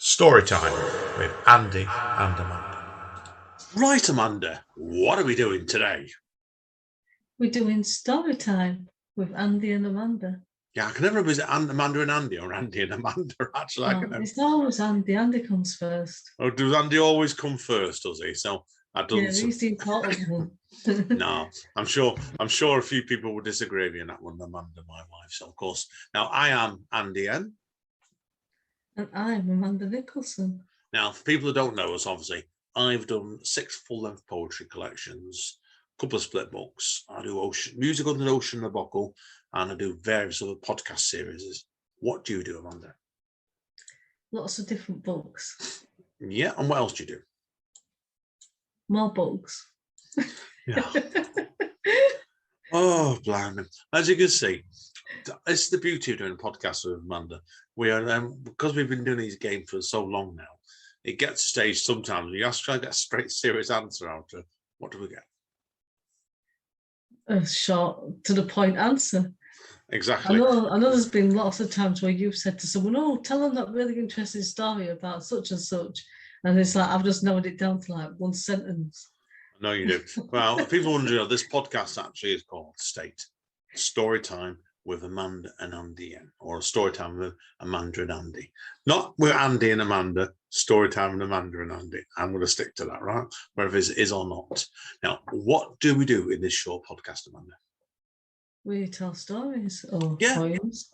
Storytime with Andy and Amanda. Right, Amanda, what are we doing today? We're doing Storytime with Andy and Amanda. Yeah, I can never remember, is it Amanda and Andy or Andy and Amanda? Actually, I can never. It's always Andy. Andy comes first. Oh, does Andy always come first, does he? So I don't. Yeah, he's the important one. No, I'm sure a few people would disagree with you on that one, Amanda, my wife. So of course, now I am Andy N. And I'm Amanda Nicholson. Now, for people who don't know us, obviously, I've done 6 full-length poetry collections, a couple of split books. I do music on the Ocean and the Buckle, and I do various other podcast series. What do you do, Amanda? Lots of different books. Yeah, and what else do you do? More books. Yeah. Oh, blimey. As you can see, it's the beauty of doing a podcast with Amanda. We are, because we've been doing these games for so long now, it gets to stage sometimes you have to try and get a straight, serious answer out of what do we get? A short, to the point answer. Exactly. I know there's been lots of times where you've said to someone, oh, tell them that really interesting story about such and such. And it's like, I've just narrowed it down to like one sentence. No, you do. Well, if people wonder, this podcast actually is called Storytime with Amanda and Andy N, or Storytime with Amanda and Andy. Not with Andy and Amanda, Storytime with Amanda and Andy. I'm going to stick to that, right? Whether it is or not. Now, what do we do in this short podcast, Amanda? We tell stories or poems.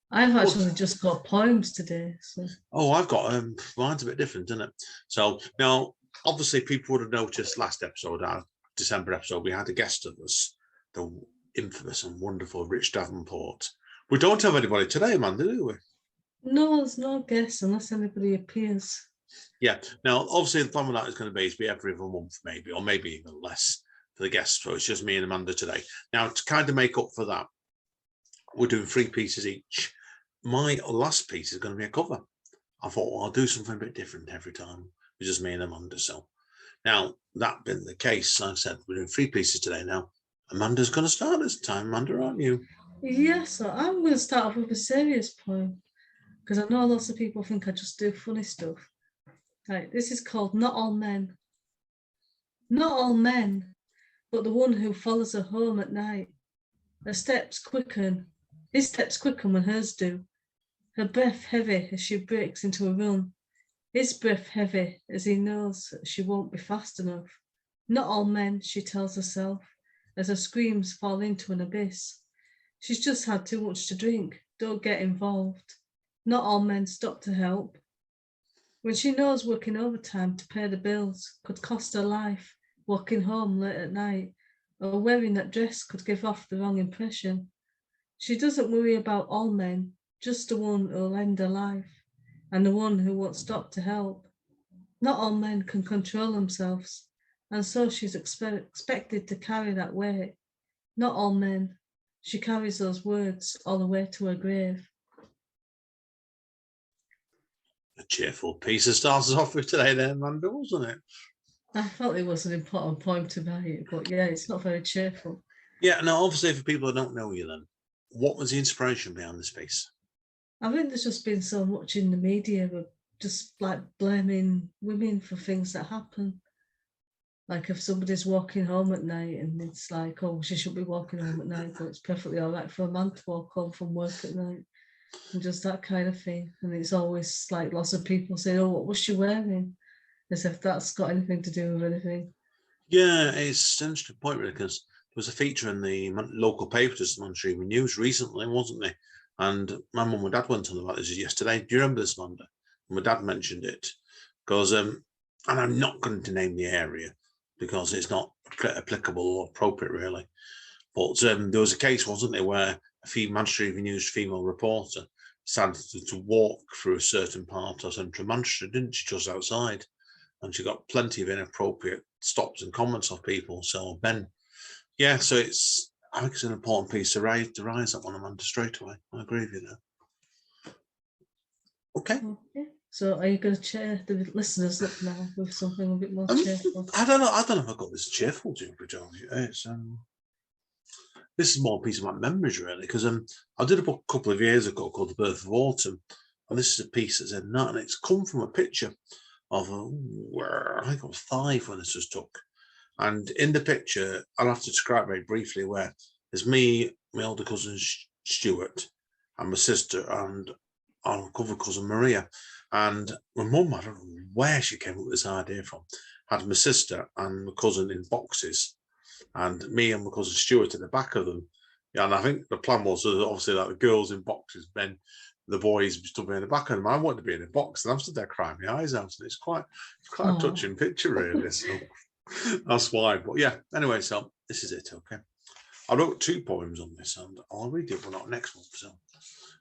I've actually just got poems today. So. Oh, I've got mine's a bit different, isn't it? So now, obviously, people would have noticed last episode, our December episode, we had a guest of us, the infamous and wonderful Rich Davenport. We don't have anybody today, Amanda, do we? No, there's no guest unless anybody appears. Yeah. Now, obviously, the plan with that is going to be every other month, maybe, or maybe even less for the guests. So it's just me and Amanda today. Now, to kind of make up for that, we're doing 3 pieces each. My last piece is going to be a cover. I thought, well, I'll do something a bit different every time. It's just me and Amanda. So now, that being the case, like I said, we're doing 3 pieces today now. Amanda's going to start this time. Amanda, aren't you? Yes, so I'm going to start off with a serious poem because I know lots of people think I just do funny stuff. Right, this is called Not All Men. Not all men, but the one who follows her home at night. His steps quicken when hers do. Her breath heavy as she breaks into a run. His breath heavy as he knows she won't be fast enough. Not all men, she tells herself, as her screams fall into an abyss. She's just had too much to drink. Don't get involved. Not all men stop to help. When she knows working overtime to pay the bills could cost her life, walking home late at night, or wearing that dress could give off the wrong impression. She doesn't worry about all men, just the one who'll end her life, and the one who won't stop to help. Not all men can control themselves, and so she's expected to carry that weight. Not all men. She carries those words all the way to her grave. A cheerful piece to start us off with today then, Amanda, wasn't it? I felt it was an important poem to write, but yeah, it's not very cheerful. Yeah, now obviously for people who don't know you then, what was the inspiration behind this piece? I think there's just been so much in the media of just like blaming women for things that happen. Like if somebody's walking home at night and it's like, oh, she should be walking home at night, but it's perfectly all right for a man to walk home from work at night. And just that kind of thing. And it's always like lots of people say, oh, what was she wearing? As if that's got anything to do with anything. Yeah, it's an interesting point really, because there was a feature in the local papers, the Manchester Evening News recently, wasn't there? And my mum and dad went on about this yesterday. Do you remember this, Amanda? My dad mentioned it because, and I'm not going to name the area because it's not applicable or appropriate really. But there was a case, wasn't there, where a Manchester Evening News female reporter decided to walk through a certain part of central Manchester, didn't she, just outside? And she got plenty of inappropriate stops and comments of people. So Ben, yeah, so I think it's an important piece to raise that one, Amanda, straight away. I agree with you there. Okay. So are you going to cheer the listeners up now with something a bit more cheerful? I don't know if I've got this cheerful to it's this is more a piece of my memories really, because I did a book a couple of years ago called The Birth of Autumn, And this is a piece that's in that, and it's come from a picture of I think I was 5 when this was took. And in the picture, I'll have to describe very briefly, where there's me, my older cousin Stuart, and my sister, and our other cousin Maria. And my mum, I don't know where she came up with this idea from, had my sister and my cousin in boxes, and me and my cousin Stuart at the back of them. Yeah, and I think the plan was obviously like the girls in boxes, then the boys stood in the back of them. I wanted to be in a box, and I'm stood there crying my eyes out, and it's quite a touching picture, really. So that's why. But yeah, anyway, so this is it. Okay, I wrote 2 poems on this, and I'll read it one out next month. So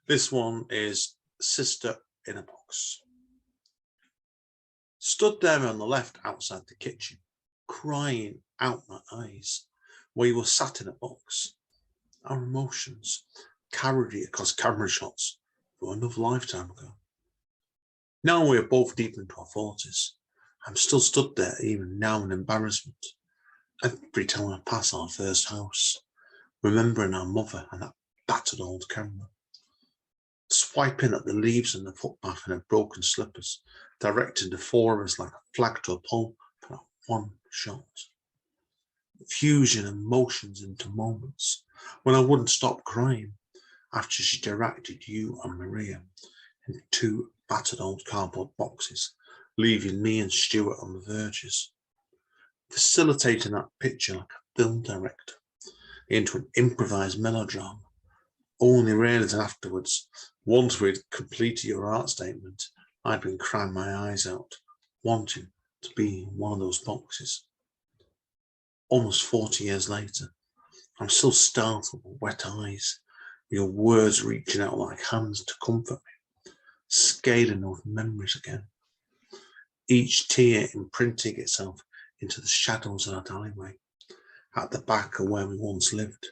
this one is Sister in a Box. Stood there on the left outside the kitchen, crying out my eyes, where you were sat in a box. Our emotions carried it across camera shots for another lifetime ago. Now we are both deep into our 40s. I'm still stood there even now in embarrassment. Every time I pass our first house, remembering our mother and that battered old camera. Swiping at the leaves in the footpath in her broken slippers, directing the 4 of us like a flag to a pole for that one shot. Fusing emotions into moments when I wouldn't stop crying after she directed you and Maria in 2 battered old cardboard boxes, leaving me and Stuart on the verges. Facilitating that picture like a film director into an improvised melodrama, only realizing afterwards, once we'd completed your art statement, I'd been crying my eyes out, wanting to be in one of those boxes. Almost 40 years later, I'm still startled with wet eyes, your words reaching out like hands to comfort me, scaling over memories again. Each tear imprinting itself into the shadows of that alleyway, at the back of where we once lived,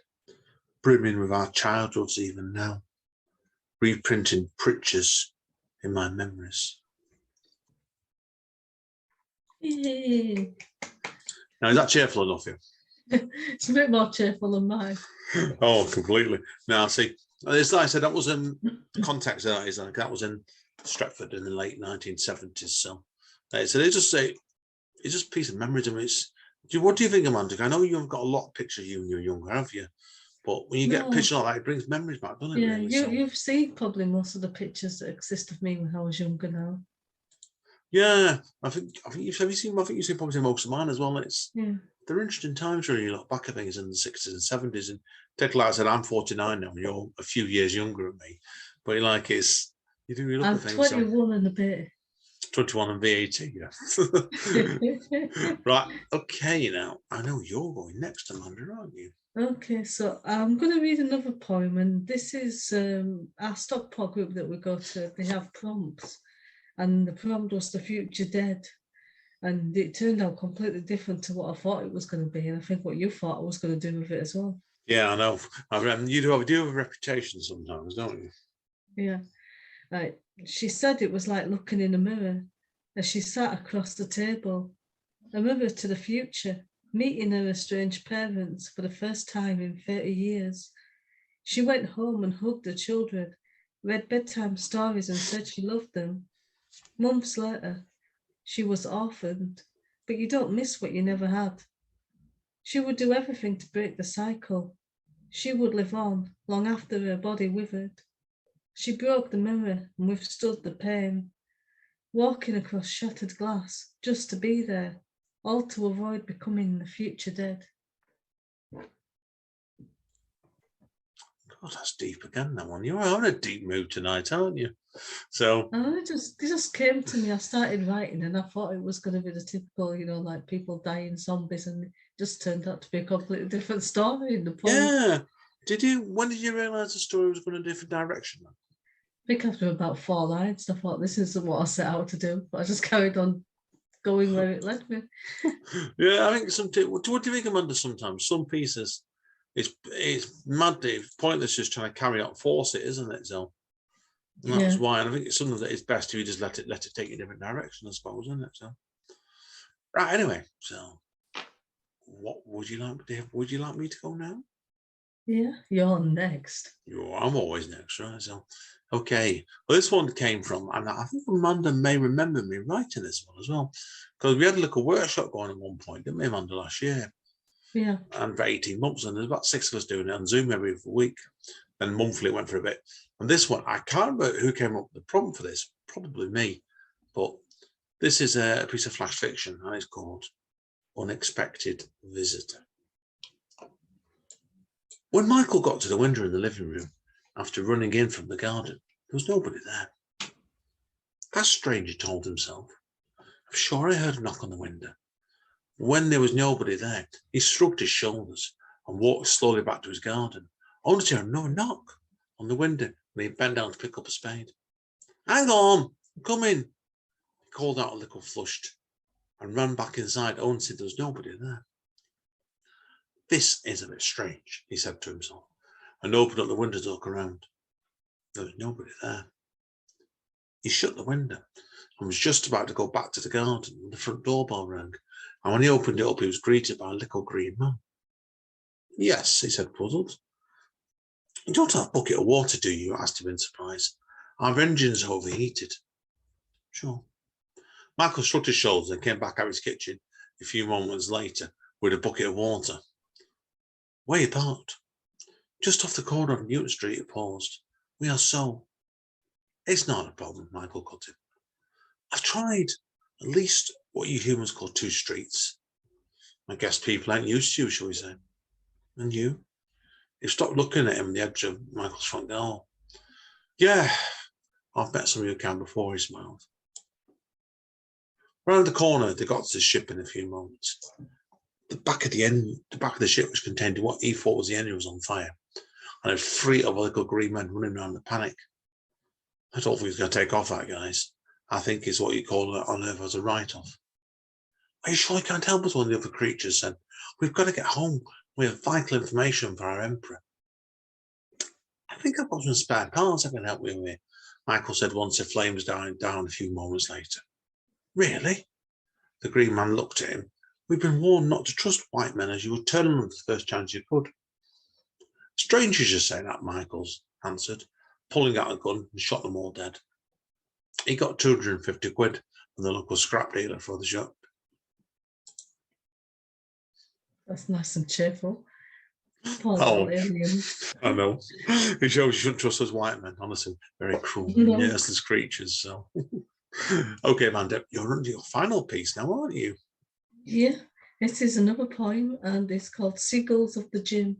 brimming with our childhoods even now, reprinting pictures in my memories. Yay. Now, is that cheerful enough for you? It's a bit more cheerful than mine. Oh, completely. Now, see, it's like I said, that was in the context of that is like that was in Stretford in the late 1970s. So it's just a piece of memory to me. What do you think, Amanda? I know you've got a lot of pictures of you when you're younger, have you? But when you get a picture like that, it brings memories back, doesn't it? Yeah, really? you've seen probably most of the pictures that exist of me when I was younger now. Yeah, I think you've seen probably most of mine as well. They're interesting times really. You look back at things in the 60s and 70s, and take like I said, I'm 49 now, and you're a few years younger than me. But you look I'm at things. 21 and a bit. 21 and VAT, yeah. Right, okay, now I know you're going next, Amanda, aren't you? Okay, so I'm going to read another poem, and this is our Stockport group that we go to. They have prompts, and the prompt was The Future Dead, and it turned out completely different to what I thought it was going to be, and I think what you thought I was going to do with it as well. Yeah, I know. You do have a reputation sometimes, don't you? Yeah, right. She said it was like looking in a mirror as she sat across the table, a mirror to the future, meeting her estranged parents for the first time in 30 years. She went home and hugged the children, read bedtime stories and said she loved them. Months later, she was orphaned, but you don't miss what you never had. She would do everything to break the cycle. She would live on long after her body withered. She broke the mirror and withstood the pain, walking across shattered glass just to be there, all to avoid becoming the future dead. God, that's deep again, that one. You're in a deep mood tonight, aren't you? So it just came to me. I started writing and I thought it was going to be the typical, like people dying zombies, and it just turned out to be a completely different story in the poem. Yeah. When did you realise the story was going a different direction? I think after about 4 lines, I thought this isn't what I set out to do, but I just carried on going where it led me. Yeah, I think what do you think, Amanda? Sometimes some pieces, it's mad, it's pointless just trying to carry out, force it, isn't it? So that's why, and I think it's something that it's best if you just let it take a different direction, I suppose, isn't it? So right, anyway, so what would you like to do? Would you like me to go now? Yeah, you're next. I'm always next, right? So Okay, well, this one came from, and I think Amanda may remember me writing this one as well, because we had a little workshop going at one point, didn't we, Amanda, last year? Yeah. And for 18 months, and there's about 6 of us doing it on Zoom every week, and monthly it went for a bit. And this one, I can't remember who came up with the prompt for this, probably me, but this is a piece of flash fiction, and it's called Unexpected Visitor. When Michael got to the window in the living room, after running in from the garden, there was nobody there. That's strange, he told himself. I'm sure I heard a knock on the window. When there was nobody there, he shrugged his shoulders and walked slowly back to his garden, only to hear another knock on the window when he bent down to pick up a spade. Hang on, I'm coming, he called out a little flushed and ran back inside, only to see there was nobody there. This is a bit strange, he said to himself, and opened up the window to look around. There was nobody there. He shut the window and was just about to go back to the garden when the front doorbell rang, and when he opened it up, he was greeted by a little green man. Yes, he said, puzzled. You don't have a bucket of water, do you? Asked him in surprise. Our engine's overheated. Sure. Michael shrugged his shoulders and came back out of his kitchen a few moments later with a bucket of water. Where you parked? Just off the corner of Newton Street, he paused. We are so... It's not a problem, Michael cut him. I've tried at least what you humans call 2 streets. I guess people ain't used to you, shall we say. And you? He stopped looking at him on the edge of Michael's front door. Yeah, I've met some of you can before, he smiled. Round the corner, they got to the ship in a few moments. The back of the ship was contained in what he thought was the engine was on fire, and had 3 other little green men running around in panic. I don't think he's going to take off that, guys. I think it's what you call it on Earth as a write-off. Are you sure you can't help us? One of the other creatures said. We've got to get home. We have vital information for our emperor. I think I've got some spare parts I can help you with, Michael said once the flames died down a few moments later. Really? The green man looked at him. We've been warned not to trust white men, as you would turn them on the first chance you could. Strange you should say that, Michaels answered, pulling out a gun and shot them all dead. He got 250 quid from the local scrap dealer for the shop. That's nice and cheerful. Poor little aliens. I know. It shows you shouldn't trust those white men, honestly. Very cruel, No. useless creatures. So, okay, Amanda, you're on your final piece now, aren't you? Yeah, it is another poem, and it's called Seagulls of the Gym.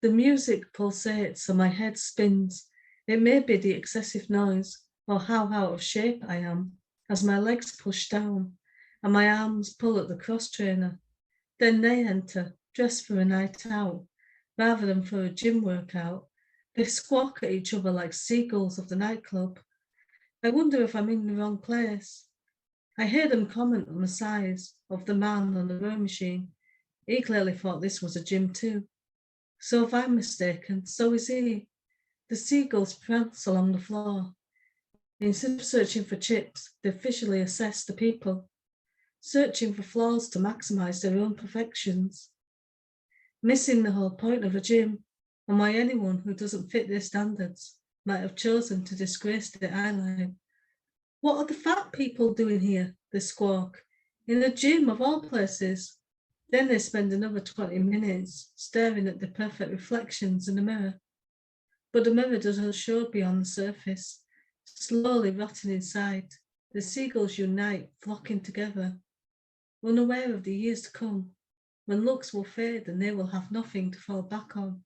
The music pulsates and my head spins. It may be the excessive noise, or how out of shape I am, as my legs push down and my arms pull at the cross trainer. Then they enter, dressed for a night out, rather than for a gym workout. They squawk at each other like seagulls of the nightclub. I wonder if I'm in the wrong place. I hear them comment on the size of the man on the row machine. He clearly thought this was a gym too. So if I'm mistaken, so is he. The seagulls prance along the floor. Instead of searching for chips, they visually assess the people, searching for flaws to maximize their own perfections, missing the whole point of a gym and why anyone who doesn't fit their standards might have chosen to disgrace their eyeline. What are the fat people doing here? They squawk. In a gym of all places. Then they spend another 20 minutes staring at the perfect reflections in the mirror. But the mirror doesn't show beyond the surface. Slowly rotting inside, the seagulls unite, flocking together, unaware of the years to come, when looks will fade and they will have nothing to fall back on.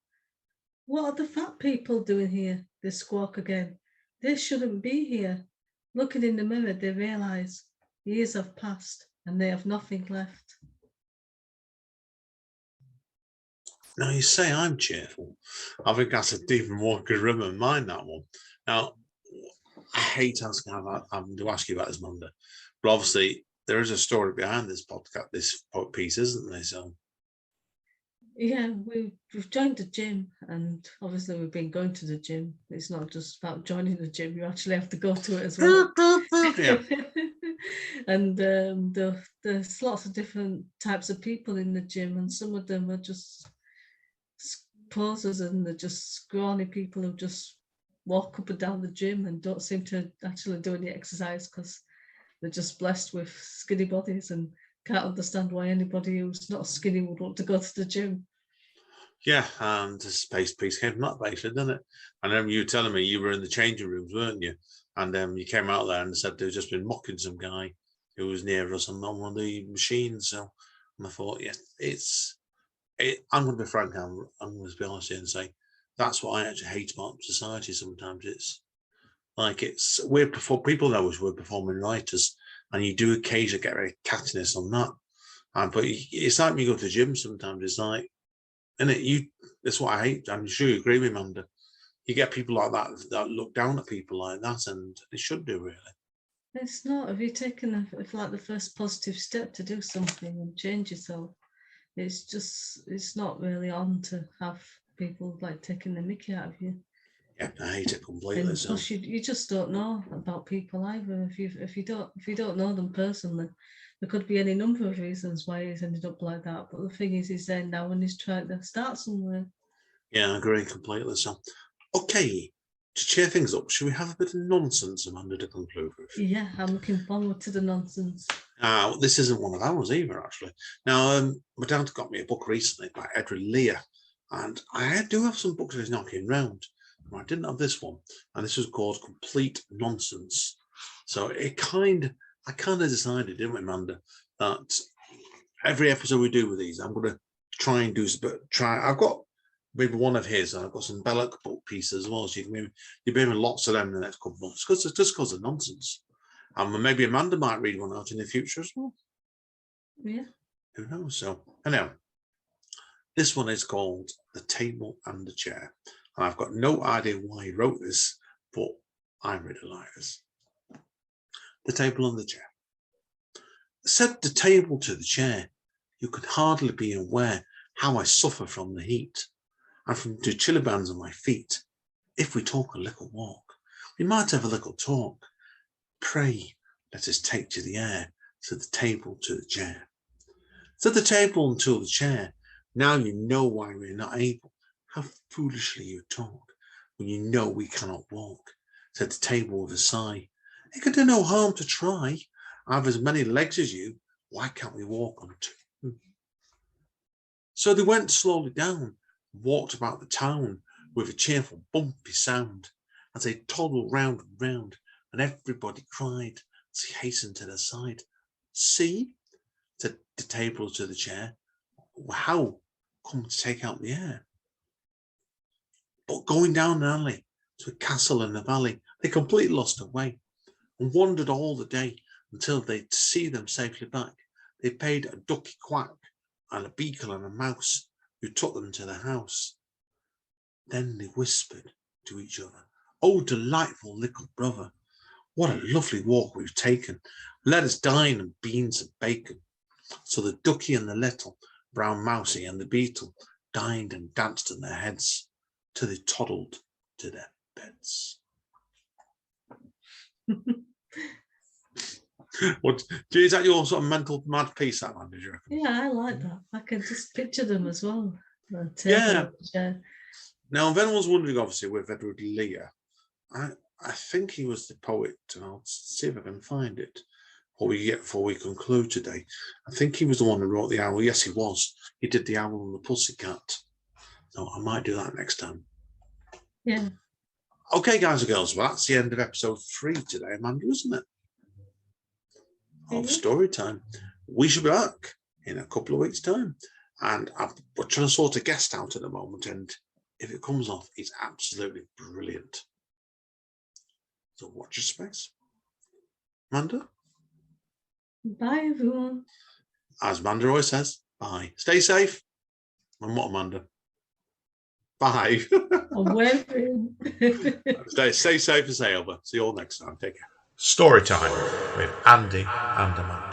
What are the fat people doing here? They squawk again. They shouldn't be here. Looking in the mirror, they realise years have passed and they have nothing left. Now, you say I'm cheerful. I think that's a deep and more good rhythm than mine, that one. Now, I hate having to ask you about this, Monday, but obviously there is a story behind this podcast, this piece, isn't there? So, yeah, we've joined the gym, and obviously we've been going to the gym. It's not just about joining the gym; you actually have to go to it as well. Yeah. And there's lots of different types of people in the gym, and some of them are just posers, and they're just scrawny people who just walk up and down the gym and don't seem to actually do any exercise because they're just blessed with skinny bodies and can't understand why anybody who's not skinny would want to go to the gym. Yeah, and the space piece came from that basically, didn't it? And then you were telling me you were in the changing rooms, weren't you? And you came out there and said they'd just been mocking some guy who was near us on one of the machines. So, and I thought, yeah, I'm going to be frank. I'm going to be honest here and say that's what I actually hate about society. Sometimes it's like we're people know us, we're performing writers, and you do occasionally get very cattiness on that. But it's like when you go to the gym. Sometimes it's like, and that's what I hate. I'm sure you agree with me, Amanda. You get people like that look down at people like that, and they should do really. It's not. Have you taken the first positive step to do something and change yourself? It's not really on to have people like taking the mickey out of you. Yeah, I hate it completely. And plus, you just don't know about people either. If you don't know them personally, there could be any number of reasons why he's ended up like that. But the thing is, he's there now and he's trying to start somewhere. Yeah, I agree completely. So, okay, to cheer things up, should we have a bit of nonsense, Amanda, to conclude with? Yeah, I'm looking forward to the nonsense. This isn't one of ours either, actually. Now, my dad got me a book recently by Edward Lear, and I do have some books he's knocking round. I didn't have this one, and this was called Complete Nonsense. So I kind of decided, didn't we, Amanda, that every episode we do with these, I'm going to try and do I've got maybe one of his, and I've got some Belloc book pieces as well. So you'll be having lots of them in the next couple of months because of nonsense. And maybe Amanda might read one out in the future as well. Yeah. Who knows? So, anyhow, this one is called The Table and the Chair. And I've got no idea why he wrote this, but I really like this. The Table and the Chair. Said the table to the chair, you could hardly be aware how I suffer from the heat, and from the chilly bands on my feet. If we talk a little walk, we might have a little talk. Pray, let us take to the air, said the table to the chair. Said the table unto the chair, now you know why we're not able. How foolishly you talk, when you know we cannot walk, said the table with a sigh. It can do no harm to try. I have as many legs as you, why can't we walk on two? So they went slowly down, walked about the town with a cheerful bumpy sound, as they toddled round and round, and everybody cried as he hastened to their side. See, said the table to the chair, how come to take out the air? But going down an alley to a castle in the valley, they completely lost their way and wandered all the day until they'd see them safely back. They paid a ducky quack and a beagle and a mouse who took them to the house. Then they whispered to each other, oh, delightful little brother, what a lovely walk we've taken. Let us dine on beans and bacon. So the ducky and the little brown mousie and the beetle dined and danced in their heads till they toddled to their beds. What is that your sort of mental mad piece, that one, did you reckon? Yeah, I like that. I can just picture them as well. Yeah. Now, if anyone's wondering, obviously, with Edward Lear, I think he was the poet, and I'll see if I can find it before we conclude today. I think he was the one who wrote the Owl. Yes, he was. He did the Owl and the Pussycat. So I might do that next time. Yeah. Okay, guys and girls, well, that's the end of episode 3 today, Amanda, isn't it? Of Storytime. We should be back in a couple of weeks' time. And we're trying to sort a guest out at the moment, and if it comes off, it's absolutely brilliant. So watch your space. Amanda? Bye, everyone. As Amanda always says, bye. Stay safe. And what, Amanda? Bye. I'm waving. Stay safe and stay over. See you all next time. Take care. Storytime with Andy and Amanda.